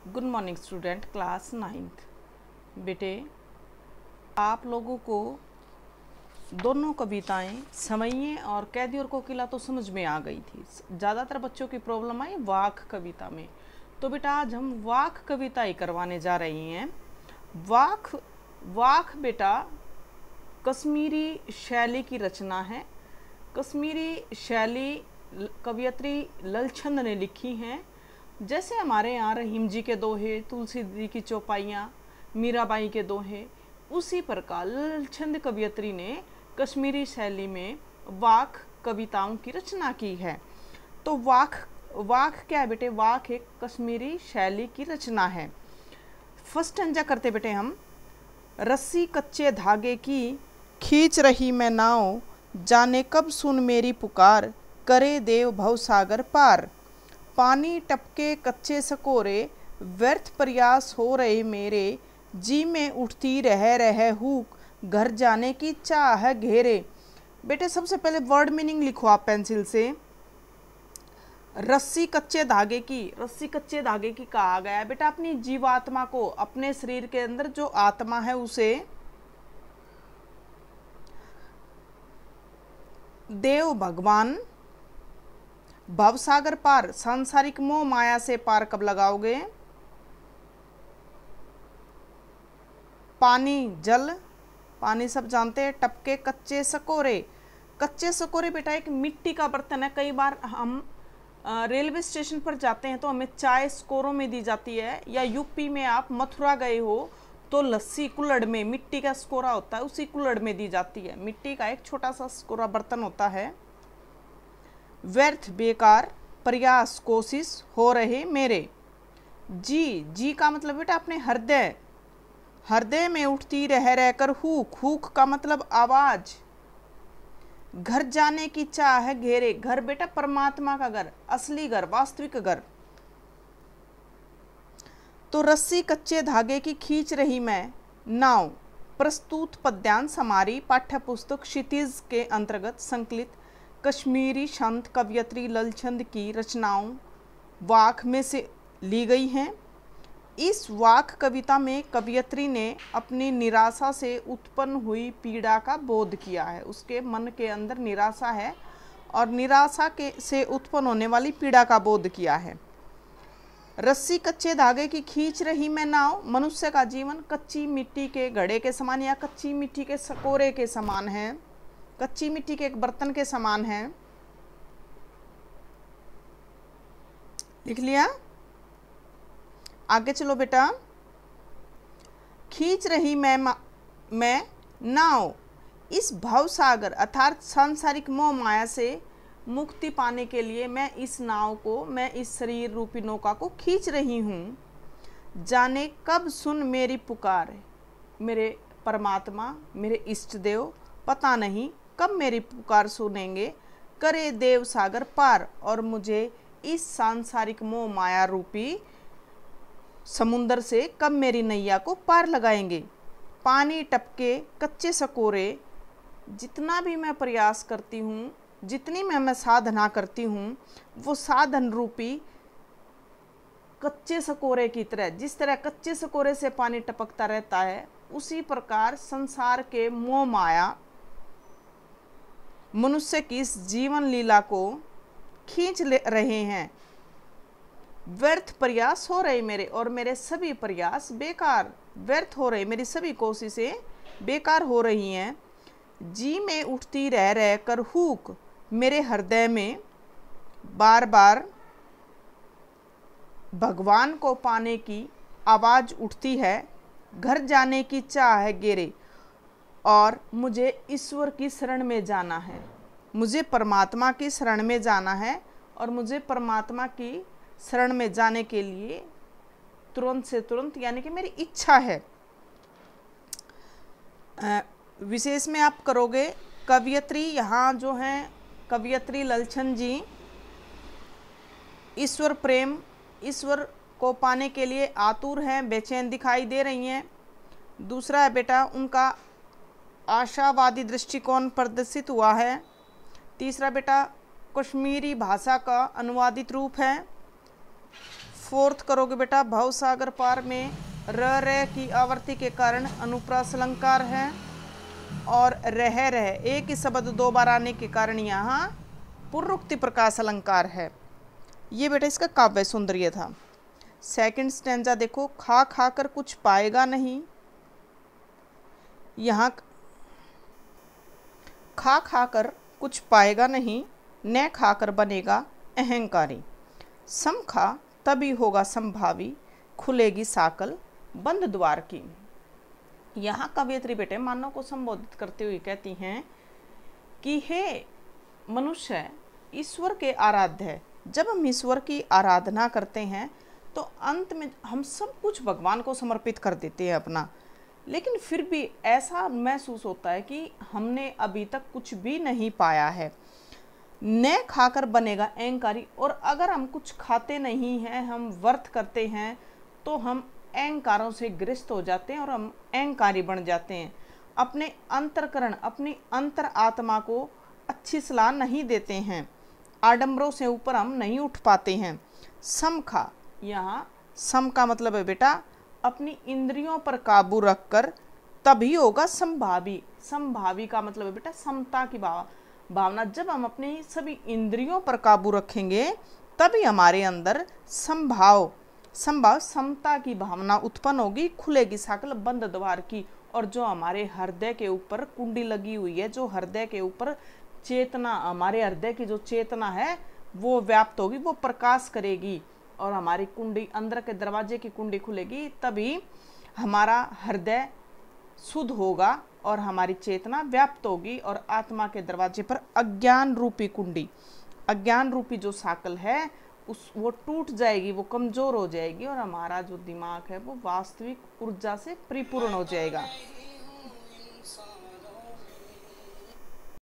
Good morning student, class 9th। बेटे, आप लोगों को दोनों कविताएं समइये और कैदी और कोकिला तो समझ में आ गई थी। ज़्यादातर बच्चों की प्रॉब्लम आई वाक कविता में। तो बेटा आज हम वाक कविता ही करवाने जा रही हैं। वाक बेटा कश्मीरी शैली की रचना है। कश्मीरी शैली कवियत्री ललछंद ने लिखी हैं। जैसे हमारे यहाँ रहीम जी के दोहे, तुलसी दी की चौपाइयाँ, मीराबाई के दोहे, उसी प्रकार ललछंद कवियत्री ने कश्मीरी शैली में वाक कविताओं की रचना की है। तो वाक क्या है बेटे? वाक एक कश्मीरी शैली की रचना है। फर्स्ट अंजा करते बेटे हम। रस्सी कच्चे धागे की खींच रही मैं नाव, जाने कब सुन मेरी पुकार, करे देव भवसागर पार। पानी टपके कच्चे सकोरे, व्यर्थ प्रयास हो रहे मेरे, जी में उठती रह हुक, घर जाने की चाह घेरे। बेटे सबसे पहले वर्ड मीनिंग लिखो आप पेंसिल से। रस्सी कच्चे धागे की कहा गया है बेटा अपनी जीवात्मा को, अपने शरीर के अंदर जो आत्मा है उसे देव भगवान भवसागर पार, सांसारिक मोह माया से पार कब लगाओगे? पानी जल, पानी सब जानते हैं। टपके कच्चे सकोरे बेटा एक मिट्टी का बर्तन है। कई बार हम रेलवे स्टेशन पर जाते हैं तो हमें चाय स्कोरों में दी जाती है, या यूपी में आप मथुरा गए हो तो लस्सी कुल्हड़ में, मिट्टी का स्कोरा होता है, उसी कुल्हड़ में दी जाती है। मिट्टी का एक छोटा सा स्कोरा बर्तन होता है। व्यर्थ बेकार, प्रयास कोशिश हो रहे मेरे। जी का मतलब बेटा अपने हृदय में उठती रहकर हुक का मतलब आवाज। घर जाने की चाह घेरे, घर बेटा परमात्मा का घर, असली घर, वास्तविक घर। तो रस्सी कच्चे धागे की खींच रही मैं नाव, प्रस्तुत पद्यांश हमारी पाठ्य पुस्तक क्षितिज के अंतर्गत संकलित कश्मीरी संत कवियत्री ललछंद की रचनाओं वाक में से ली गई हैं। इस वाक कविता में कवियत्री ने अपनी निराशा से उत्पन्न हुई पीड़ा का बोध किया है। उसके मन के अंदर निराशा है और निराशा से उत्पन्न होने वाली पीड़ा का बोध किया है। रस्सी कच्चे धागे की खींच रही मैं नाव, मनुष्य का जीवन कच्ची मिट्टी के घड़े के समान या कच्ची मिट्टी के सकोरे के समान है, कच्ची मिट्टी के एक बर्तन के समान है। लिख लिया? आगे चलो बेटा। खींच रही मैं नाव, इस भवसागर अर्थात सांसारिक मोह माया से मुक्ति पाने के लिए मैं इस नाव को, मैं इस शरीर रूपी नौका को खींच रही हूँ। जाने कब सुन मेरी पुकार, मेरे परमात्मा, मेरे इष्ट देव पता नहीं कब मेरी पुकार सुनेंगे। करे देव सागर पार, और मुझे इस सांसारिक मोह माया रूपी समुंदर से कब मेरी नैया को पार लगाएंगे। पानी टपके कच्चे सकोरे, जितना भी मैं प्रयास करती हूँ, जितनी मैं साधना करती हूँ, वो साधन रूपी कच्चे सकोरे की तरह, जिस तरह कच्चे सकोरे से पानी टपकता रहता है, उसी प्रकार संसार के मोह माया मनुष्य की इस जीवन लीला को खींच ले रहे हैं। व्यर्थ प्रयास हो रहे मेरे, और मेरे सभी प्रयास बेकार, व्यर्थ हो रहे, मेरी सभी कोशिशें बेकार हो रही हैं। जी में उठती रह कर हुक, मेरे हृदय में बार बार भगवान को पाने की आवाज उठती है। घर जाने की चाह घेरे, और मुझे ईश्वर की शरण में जाना है, मुझे परमात्मा की शरण में जाना है, और मुझे परमात्मा की शरण में जाने के लिए तुरंत से तुरंत, यानी कि मेरी इच्छा है। विशेष में आप करोगे कवियत्री, यहाँ जो हैं कवियत्री ललछंद जी ईश्वर प्रेम, ईश्वर को पाने के लिए आतुर हैं, बेचैन दिखाई दे रही हैं। दूसरा है बेटा उनका आशावादी दृष्टिकोण प्रदर्शित हुआ है। तीसरा बेटा कश्मीरी भाषा का अनुवादित रूप है। फोर्थ करोगे बेटा, भव सागर पार में र की आवृत्ति के कारण अनुप्रास अलंकार है, और रह एक ही शब्द दो बार आने के कारण यहाँ पुनरुक्ति प्रकाश अलंकार है। ये बेटा इसका काव्य सौंदर्य था। सेकंड स्टैंजा देखो, खा खा कर कुछ पाएगा नहीं, यहाँ खा खा कर कुछ पाएगा नहीं, न खाकर बनेगा अहंकारी, सम खा तभी होगा संभावी, खुलेगी साकल बंद द्वार की। यहाँ कवयित्री बेटे मानव को संबोधित करते हुए कहती हैं कि हे मनुष्य, ईश्वर के आराध्य है। जब हम ईश्वर की आराधना करते हैं तो अंत में हम सब कुछ भगवान को समर्पित कर देते हैं अपना, लेकिन फिर भी ऐसा महसूस होता है कि हमने अभी तक कुछ भी नहीं पाया है। न खाकर बनेगा अहंकारी, और अगर हम कुछ खाते नहीं हैं, हम व्रत करते हैं, तो हम अहंकारों से ग्रस्त हो जाते हैं और हम अहंकारी बन जाते हैं। अपने अंतरकरण, अपनी अंतर आत्मा को अच्छी सलाह नहीं देते हैं, आडंबरों से ऊपर हम नहीं उठ पाते हैं। समखा, यहाँ सम का मतलब है बेटा अपनी इंद्रियों पर काबू रखकर तभी होगा संभावी। संभावी का मतलब है बेटा समता की भावना। जब हम अपनी सभी इंद्रियों पर काबू रखेंगे तभी हमारे अंदर संभाव समता की भावना उत्पन्न होगी, खुलेगी साकल बंद द्वार की। और जो हमारे हृदय के ऊपर कुंडी लगी हुई है, जो हृदय के ऊपर चेतना, हमारे हृदय की जो चेतना है वो व्याप्त होगी, वो प्रकाश करेगी और हमारी कुंडी, अंदर के दरवाजे की कुंडी खुलेगी, तभी हमारा हृदय शुद्ध होगा और हमारी चेतना व्याप्त होगी और आत्मा के दरवाजे पर अज्ञान रूपी कुंडी, अज्ञान रूपी जो साकल है वो टूट जाएगी, वो कमजोर हो जाएगी और हमारा जो दिमाग है वो वास्तविक ऊर्जा से परिपूर्ण हो जाएगा।